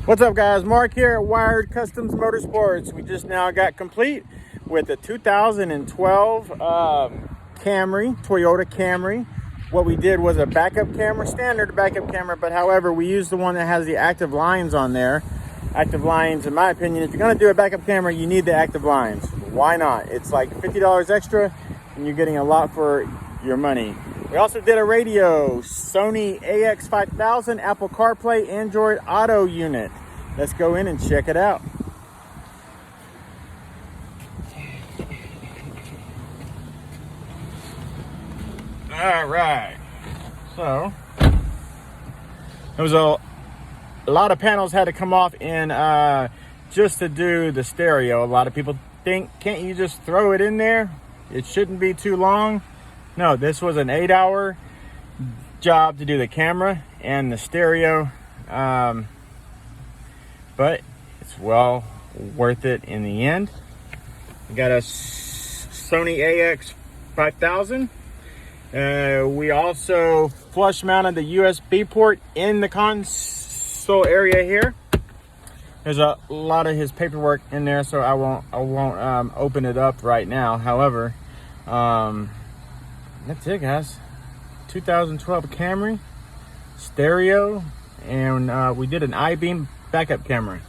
What's up, guys? Mark here at Wired Kustoms Motorsports. We just now got complete with the 2012 Toyota Camry. What we did was a backup camera, standard backup camera, but however, we used the one that has the active lines on there. Active lines, in my opinion, if you're going to do a backup camera, you need the active lines. Why not? It's like $50 extra, and you're getting a lot for your money. We also did a radio, Sony AX-5000, Apple CarPlay, Android Auto unit. Let's go in and check it out. All right, so there was a lot of panels had to come off in just to do the stereo. A lot of people think, can't you just throw it in there? It shouldn't be too long. No, this was an 8-hour job to do the camera and the stereo, but it's well worth it in the end. We got a Sony AX-5000. We also flush mounted the USB port in the console area here. There's a lot of his paperwork in there, so I won't open it up right now. However, that's it, guys. 2012 Camry, stereo, and we did an I-beam backup camera.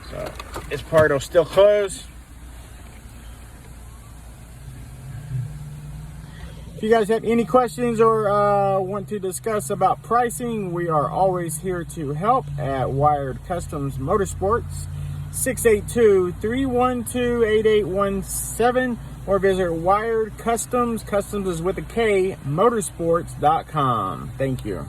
So this part will still close. If you guys have any questions or want to discuss about pricing, we are always here to help at Wired Kustoms Motorsports, 682-312-8817, or visit Wired Kustoms, Customs is with a K, motorsports.com. Thank you.